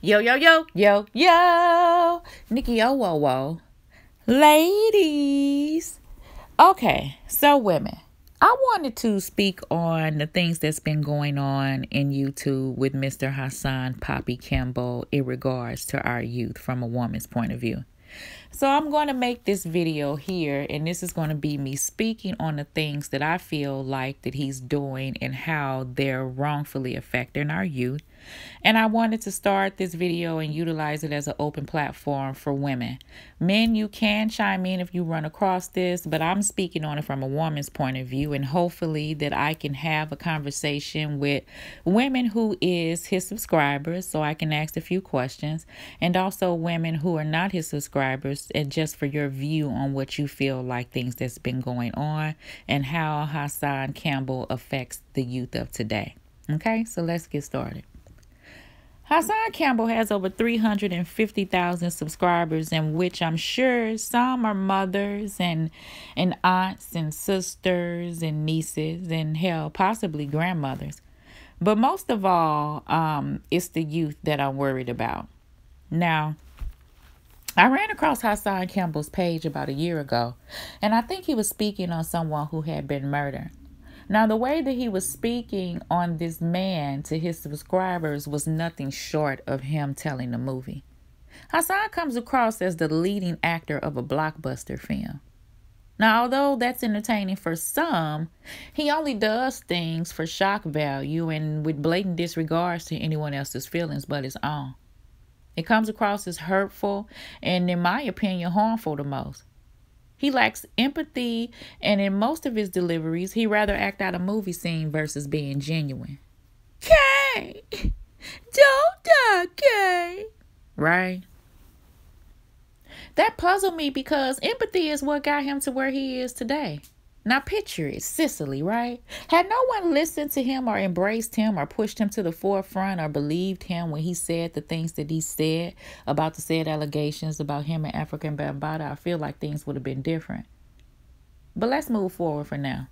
Yo, yo, yo, yo, yo. Nikki O. Ladies. Okay, so women. I wanted to speak on the things that's been going on in YouTube with Mr. Hassan Poppy Campbell in regards to our youth from a woman's point of view. So I'm going to make this video here, and this is going to be me speaking on the things that I feel like that he's doing and how they're wrongfully affecting our youth. And I wanted to start this video and utilize it as an open platform for women. Men, you can chime in if you run across this, but I'm speaking on it from a woman's point of view, and hopefully that I can have a conversation with women who is his subscribers so I can ask a few questions, and also women who are not his subscribers, and just for your view on what you feel like things that's been going on and how Hassan Campbell affects the youth of today. Okay, so let's get started. Hassan Campbell has over 350,000 subscribers, in which I'm sure some are mothers and aunts and sisters and nieces and hell, possibly grandmothers. But most of all, it's the youth that I'm worried about. Now, I ran across Hassan Campbell's page about a year ago, and I think he was speaking on someone who had been murdered. Now, the way that he was speaking on this man to his subscribers was nothing short of him telling the movie. Hassan comes across as the leading actor of a blockbuster film. Now, although that's entertaining for some, he only does things for shock value and with blatant disregards to anyone else's feelings but his own. It comes across as hurtful and, in my opinion, harmful the most. He lacks empathy, and in most of his deliveries, he rather act out a movie scene versus being genuine. Kay! Don't die, Kay! Right? That puzzled me because empathy is what got him to where he is today. Now picture it, Sicily, right? Had no one listened to him or embraced him or pushed him to the forefront or believed him when he said the things that he said about the said allegations about him and African Bambaataa, I feel like things would have been different. But let's move forward for now.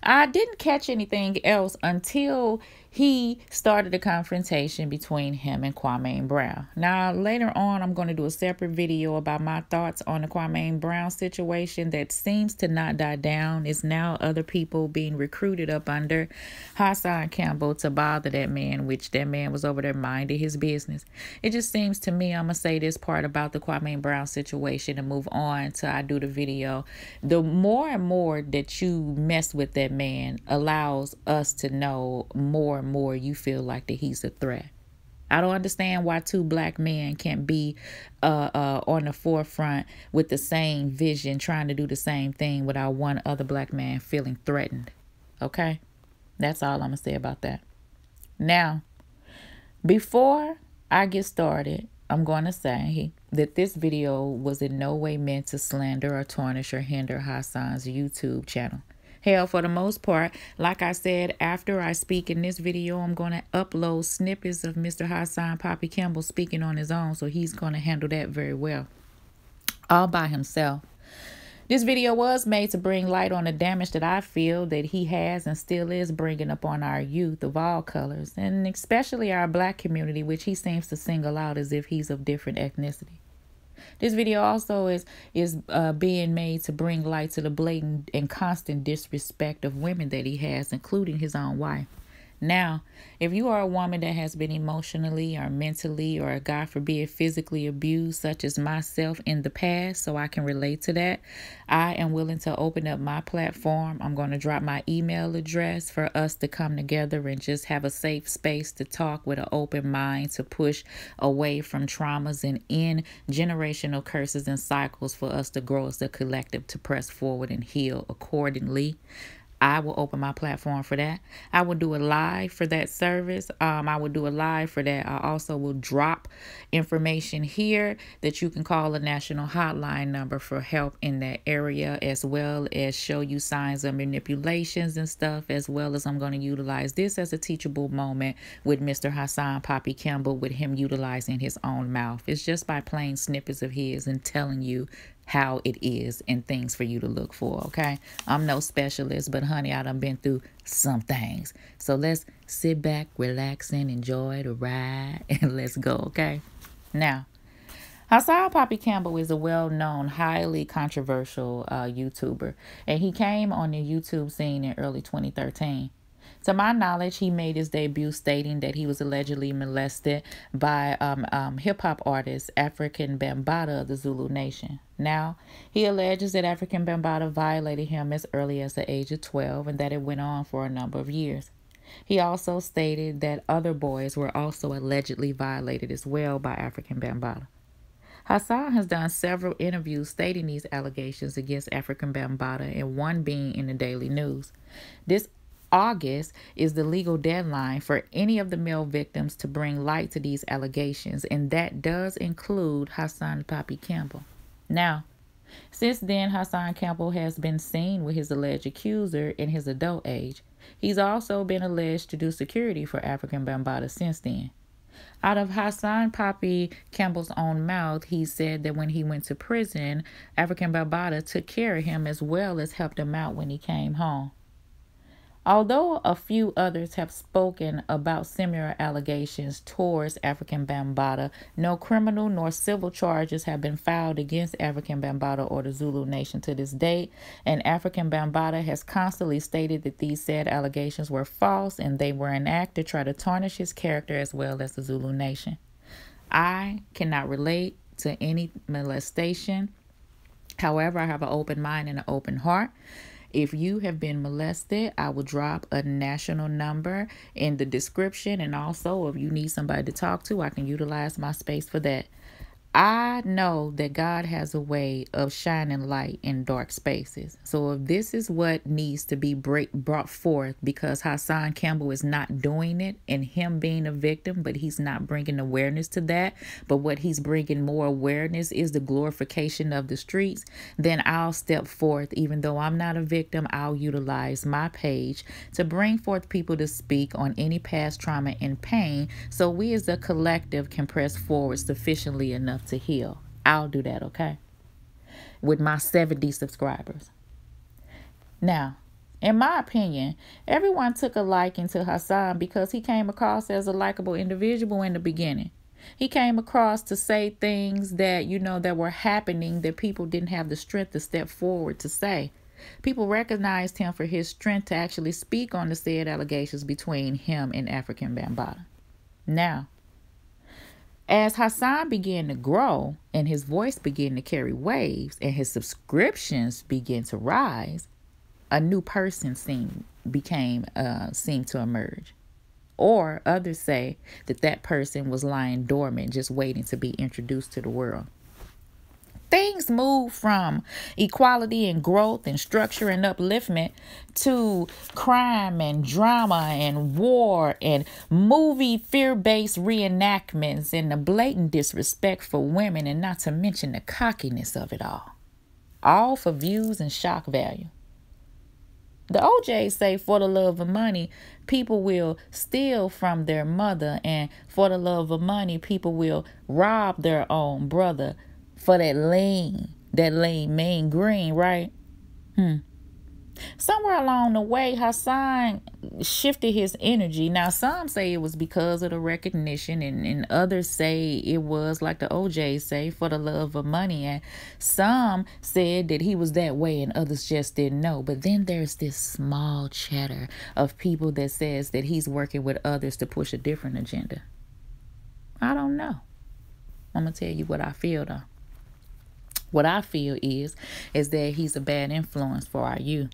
I didn't catch anything else until he started a confrontation between him and Kwame Brown. Now, later on, I'm going to do a separate video about my thoughts on the Kwame Brown situation that seems to not die down. It's now other people being recruited up under Hassan Campbell to bother that man, which that man was over there minding his business. It just seems to me, I'm going to say this part about the Kwame Brown situation and move on till I do the video. The more and more that you mess with that man allows us to know more and more you feel like that he's a threat. I don't understand why two black men can't be on the forefront with the same vision, trying to do the same thing without one other black man feeling threatened. Okay? That's all I'm going to say about that. Now, before I get started, I'm going to say that this video was in no way meant to slander or tarnish or hinder Hassan's YouTube channel. Hell, for the most part, like I said, after I speak in this video, I'm going to upload snippets of Mr. Hassan Poppy Campbell speaking on his own, so he's going to handle that very well, all by himself. This video was made to bring light on the damage that I feel that he has and still is bringing upon our youth of all colors, and especially our black community, which he seems to single out as if he's of different ethnicity. This video also is being made to bring light to the blatant and constant disrespect of women that he has, including his own wife. Now, if you are a woman that has been emotionally or mentally or, God forbid, physically abused, such as myself in the past, so I can relate to that, I am willing to open up my platform. I'm going to drop my email address for us to come together and just have a safe space to talk with an open mind, to push away from traumas and end generational curses and cycles for us to grow as a collective, to press forward and heal accordingly. I will open my platform for that. I will do a live for that service. I will do a live for that. I also will drop information here that you can call a national hotline number for help in that area, as well as show you signs of manipulations and stuff, as well as I'm going to utilize this as a teachable moment with Mr. Hassan Poppy Campbell, with him utilizing his own mouth. It's just by playing snippets of his and telling you how it is and things for you to look for, okay? I'm no specialist, but honey, I done been through some things. So let's sit back, relax, and enjoy the ride, and let's go, okay? Now, Hassan Poppy Campbell is a well-known, highly controversial YouTuber, and he came on the YouTube scene in early 2013. To my knowledge, he made his debut stating that he was allegedly molested by hip-hop artist African Bambaataa of the Zulu Nation. Now, he alleges that African Bambaataa violated him as early as the age of 12 and that it went on for a number of years. He also stated that other boys were also allegedly violated as well by African Bambaataa. Hassan has done several interviews stating these allegations against African Bambaataa, and one being in the Daily News. This August is the legal deadline for any of the male victims to bring light to these allegations, and that does include Hassan Poppy Campbell. Now, since then, Hassan Campbell has been seen with his alleged accuser in his adult age. He's also been alleged to do security for African Bambaataa since then. Out of Hassan Poppy Campbell's own mouth, he said that when he went to prison, African Bambaataa took care of him as well as helped him out when he came home. Although a few others have spoken about similar allegations towards African Bambaataa, no criminal nor civil charges have been filed against African Bambaataa or the Zulu Nation to this date, and African Bambaataa has constantly stated that these said allegations were false and they were an act to try to tarnish his character as well as the Zulu Nation. I cannot relate to any molestation. However, I have an open mind and an open heart. If you have been molested, I will drop a national number in the description. And also, if you need somebody to talk to, I can utilize my space for that. I know that God has a way of shining light in dark spaces. So if this is what needs to be brought forth, because Hassan Campbell is not doing it and him being a victim, but he's not bringing awareness to that. But what he's bringing more awareness is the glorification of the streets. Then I'll step forth. Even though I'm not a victim, I'll utilize my page to bring forth people to speak on any past trauma and pain, so we as a collective can press forward sufficiently enough to heal. I'll do that, okay? With my 70 subscribers. Now, in my opinion, everyone took a liking to Hassan because he came across as a likable individual in the beginning. He came across to say things that, that were happening that people didn't have the strength to step forward to say. People recognized him for his strength to actually speak on the said allegations between him and African Bambaataa. Now, as Hassan began to grow and his voice began to carry waves and his subscriptions began to rise, a new person seemed to emerge. Or others say that person was lying dormant, just waiting to be introduced to the world. Things move from equality and growth and structure and upliftment to crime and drama and war and movie fear-based reenactments and the blatant disrespect for women, and not to mention the cockiness of it all for views and shock value. The OJs say for the love of money, people will steal from their mother, and for the love of money, people will rob their own brother. For that lean mean green, right? Somewhere along the way, Hassan shifted his energy. Now, some say it was because of the recognition, and others say it was, like the OJs say, for the love of money. And some said that he was that way and others just didn't know. But then there's this small chatter of people that says that he's working with others to push a different agenda. I don't know. I'm going to tell you what I feel, though. What I feel is that he's a bad influence for our youth.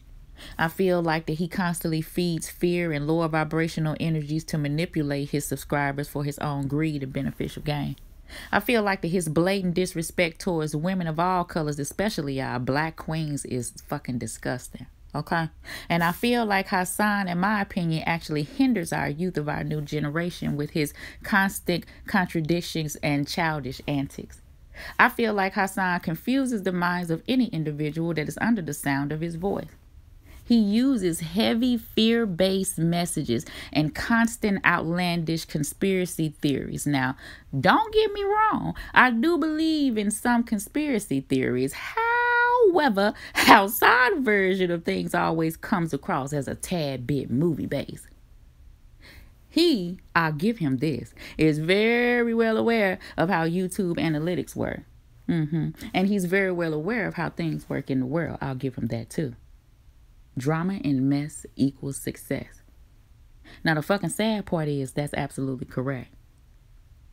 I feel like that he constantly feeds fear and lower vibrational energies to manipulate his subscribers for his own greed and beneficial gain. I feel like that his blatant disrespect towards women of all colors, especially our black queens, is fucking disgusting. Okay? And I feel like Hassan, in my opinion, actually hinders our youth of our new generation with his constant contradictions and childish antics. I feel like Hassan confuses the minds of any individual that is under the sound of his voice. He uses heavy fear-based messages and constant outlandish conspiracy theories. Now, don't get me wrong. I do believe in some conspiracy theories. However, outside version of things always comes across as a tad bit movie-based. He, I'll give him this, is very well aware of how YouTube analytics work. And he's very well aware of how things work in the world. I'll give him that too. Drama and mess equals success. Now, the fucking sad part is that's absolutely correct.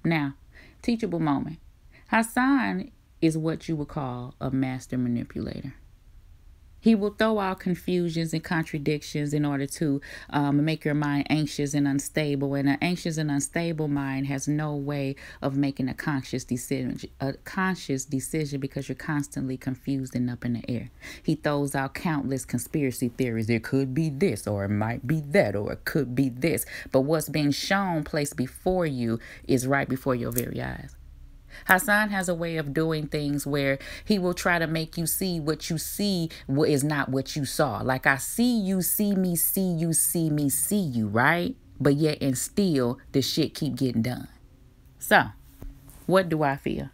Now, teachable moment. Hassan is what you would call a master manipulator. He will throw out confusions and contradictions in order to make your mind anxious and unstable. And an anxious and unstable mind has no way of making a conscious decision because you're constantly confused and up in the air. He throws out countless conspiracy theories. It could be this, or it might be that, or it could be this. But what's being shown, placed before you, is right before your very eyes. Hassan has a way of doing things where he will try to make you see what you see is not what you saw. Like, I see you, see me, see you, see me, see you, right? But yet and still, the shit keep getting done. So, what do I feel?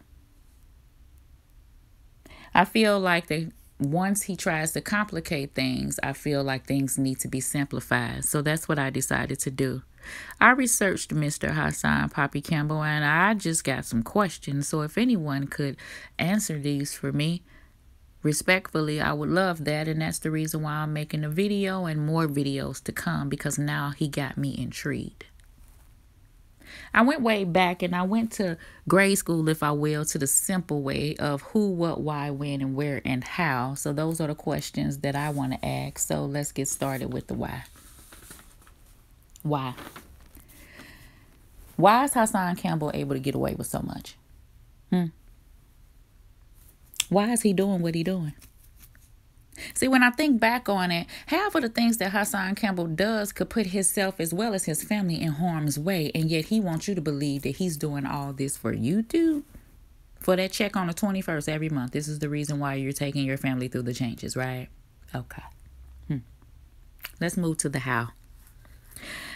I feel like that once he tries to complicate things, I feel like things need to be simplified. So that's what I decided to do. I researched Mr. Hassan Poppy Campbell, and I just got some questions. So if anyone could answer these for me, respectfully, I would love that. And that's the reason why I'm making a video and more videos to come, because now he got me intrigued. I went way back, and I went to grade school, if I will, to the simple way of who, what, why, when, and where, and how. So those are the questions that I want to ask. So let's get started with the why. Why? Why is Hassan Campbell able to get away with so much? Why is he doing what he's doing? See, when I think back on it, half of the things that Hassan Campbell does could put himself as well as his family in harm's way, and yet he wants you to believe that he's doing all this for YouTube, for that check on the 21st every month. This is the reason why you're taking your family through the changes, right? Okay. Let's move to the how.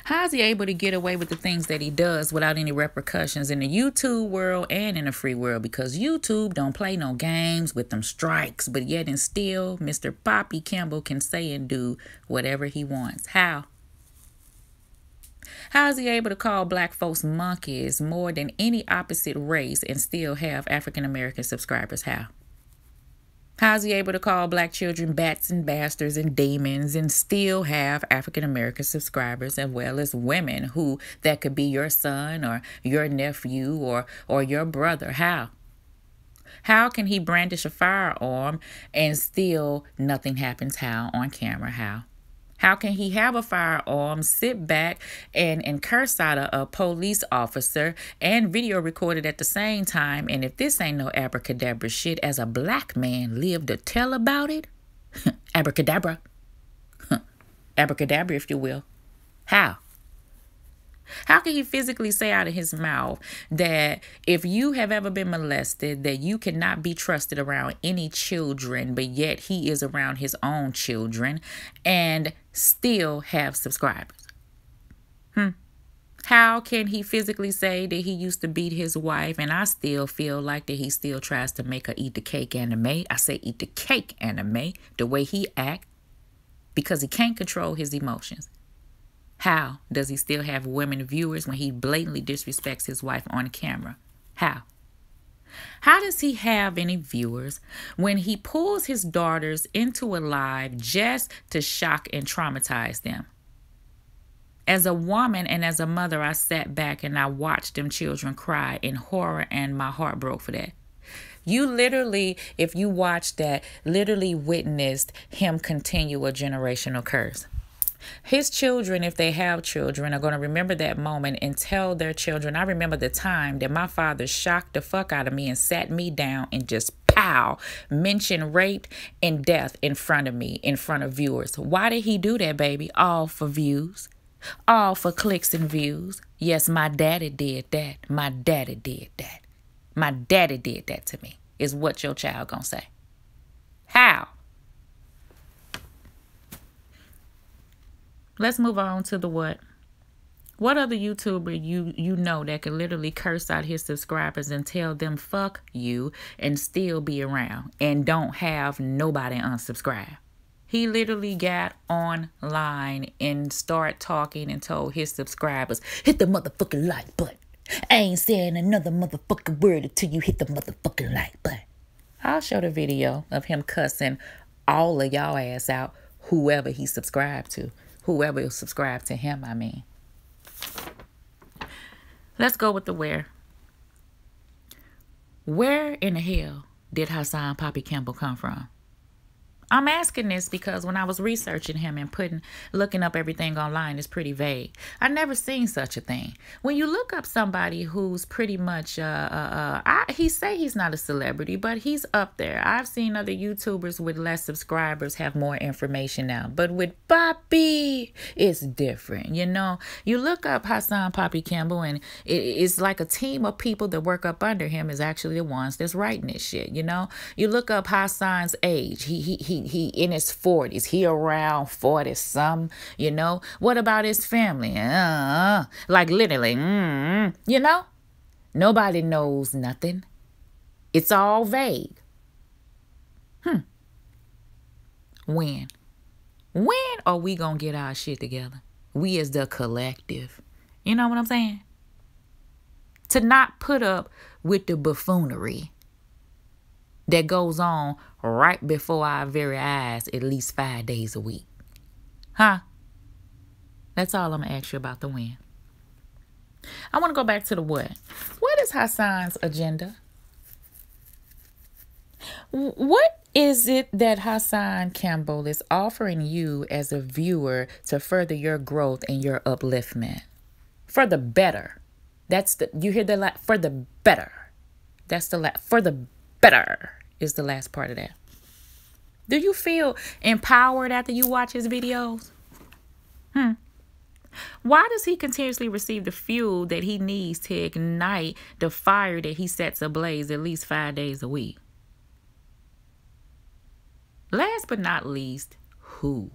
How is he able to get away with the things that he does without any repercussions in the YouTube world and in the free world? Because YouTube don't play no games with them strikes, but yet and still, Mr. Poppy Campbell can say and do whatever he wants. How? How is he able to call black folks monkeys more than any opposite race and still have African American subscribers? How? How is he able to call black children bats and bastards and demons and still have African American subscribers, as well as women who that could be your son or your nephew or your brother? How? How can he brandish a firearm and still nothing happens? How? On camera? How? How can he have a firearm, sit back and curse out a police officer and video record it at the same time? And if this ain't no abracadabra shit, as a black man live to tell about it, abracadabra, abracadabra, if you will. How? How can he physically say out of his mouth that if you have ever been molested, that you cannot be trusted around any children, but yet he is around his own children and still have subscribers? How can he physically say that he used to beat his wife, and I still feel like that he still tries to make her eat the cake anime? I say eat the cake anime, the way he act, because he can't control his emotions. How does he still have women viewers when he blatantly disrespects his wife on camera? How? How does he have any viewers when he pulls his daughters into a live just to shock and traumatize them? As a woman and as a mother, I sat back and I watched them children cry in horror, and my heart broke for that. You literally, if you watch that, literally witnessed him continue a generational curse. His children, if they have children, are going to remember that moment and tell their children, I remember the time that my father shocked the fuck out of me and sat me down and just mentioned rape and death in front of me, in front of viewers. Why did he do that, baby? All for views. All for clicks and views. Yes, my daddy did that. My daddy did that. My daddy did that to me, is what your child gonna say. How? Let's move on to the what. What other YouTuber you know that could literally curse out his subscribers and tell them fuck you and still be around and don't have nobody unsubscribe? He literally got online and started talking and told his subscribers, hit the motherfucking like button. I ain't saying another motherfucking word until you hit the motherfucking like button. I'll show the video of him cussing all of y'all ass out, whoever he subscribed to. Whoever subscribed to him, I mean. Let's go with the where. Where in the hell did Hassan Poppy Campbell come from? I'm asking this because when I was researching him and looking up everything online, it's pretty vague. I never seen such a thing. When you look up somebody who's pretty much, he say he's not a celebrity, but he's up there. I've seen other YouTubers with less subscribers have more information now. But with Poppy, it's different. You know, you look up Hassan Poppy Campbell and it's like a team of people that work up under him is actually the ones that's writing this shit. You know, you look up Hassan's age. He in his 40s. He around 40 some, you know. What about his family? Like literally, you know. Nobody knows nothing. It's all vague. When are we gonna get our shit together? We as the collective. You know what I'm saying? To not put up with the buffoonery that goes on right before our very eyes at least 5 days a week. Huh? That's all I'm going to ask you about the when. I want to go back to the what. What is Hassan's agenda? What is it that Hassan Campbell is offering you as a viewer to further your growth and your upliftment? For the better. You hear the for the better. That's the for the better is the last part of that. Do you feel empowered after you watch his videos? Why does he continuously receive the fuel that he needs to ignite the fire that he sets ablaze at least 5 days a week? Last but not least, who?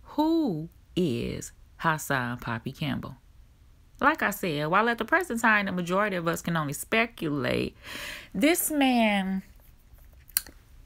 Who is Hassan Poppy Campbell? Like I said, while at the present time, the majority of us can only speculate, this man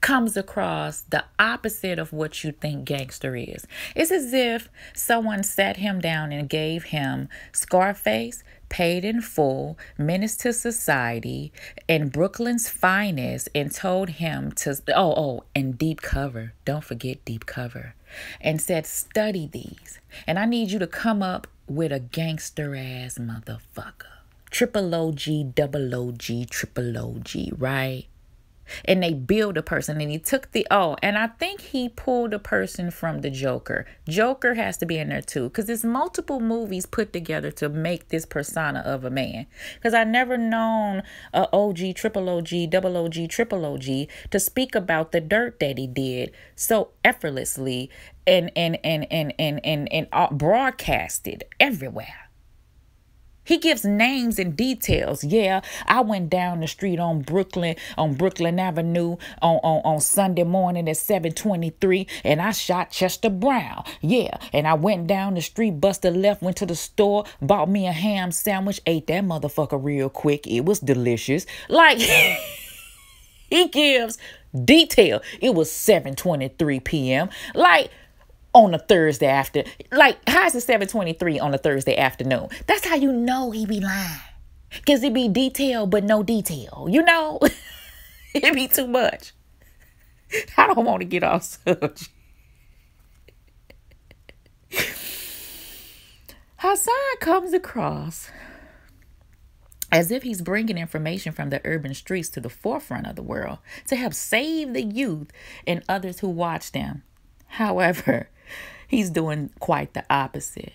comes across the opposite of what you think gangster is. It's as if someone sat him down and gave him Scarface, Paid in Full, Menace to Society, and Brooklyn's Finest and told him to, and Deep Cover. Don't forget Deep Cover. And said, study these. And I need you to come up with a gangster ass motherfucker. Triple OG, double OG, triple OG, right? And they build a person, and he took and I think he pulled a person from the Joker. Joker has to be in there too, because there's multiple movies put together to make this persona of a man. Because I never known a OG, triple OG, double OG, triple OG to speak about the dirt that he did so effortlessly and broadcasted everywhere. He gives names and details. Yeah, I went down the street on Brooklyn Avenue on Sunday morning at 7:23, and I shot Chester Brown. Yeah, and I went down the street, busted left, went to the store, bought me a ham sandwich, ate that motherfucker real quick. It was delicious. Like, he gives detail. It was 7:23 p.m. Like, on a Thursday after, like, how is it 7:23 on a Thursday afternoon? That's how you know he be lying. Because it be detail, but no detail. You know? It be too much. I don't want to get off subject. Hassan comes across as if he's bringing information from the urban streets to the forefront of the world to help save the youth and others who watch them. However, he's doing quite the opposite.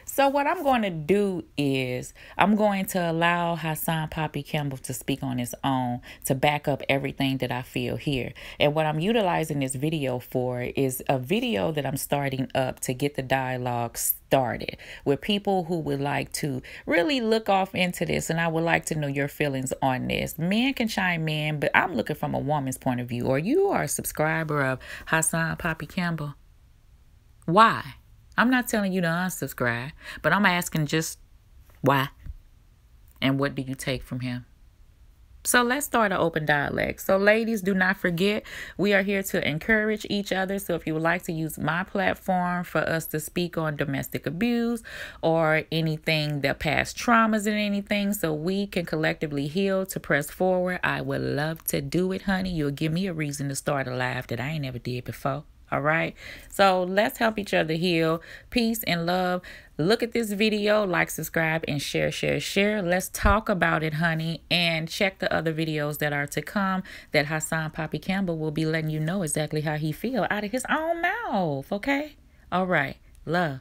So what I'm going to do is I'm going to allow Hassan Poppy Campbell to speak on his own to back up everything that I feel here. And what I'm utilizing this video for is a video that I'm starting up to get the dialogue started with people who would like to really look off into this. And I would like to know your feelings on this. Men can chime in, but I'm looking from a woman's point of view. Or you are a subscriber of Hassan Poppy Campbell. Why? I'm not telling you to unsubscribe, but I'm asking just why and what do you take from him? So let's start an open dialogue. So ladies, do not forget, we are here to encourage each other. So if you would like to use my platform for us to speak on domestic abuse or anything, that past traumas and anything, so we can collectively heal to press forward, I would love to do it, honey. You'll give me a reason to start a live that I ain't never did before. All right. So let's help each other heal. Peace and love. Look at this video, like, subscribe, and share. Let's talk about it, honey. And check the other videos that are to come that Hassan Poppy Campbell will be letting you know exactly how he feel out of his own mouth. Okay. All right. Love.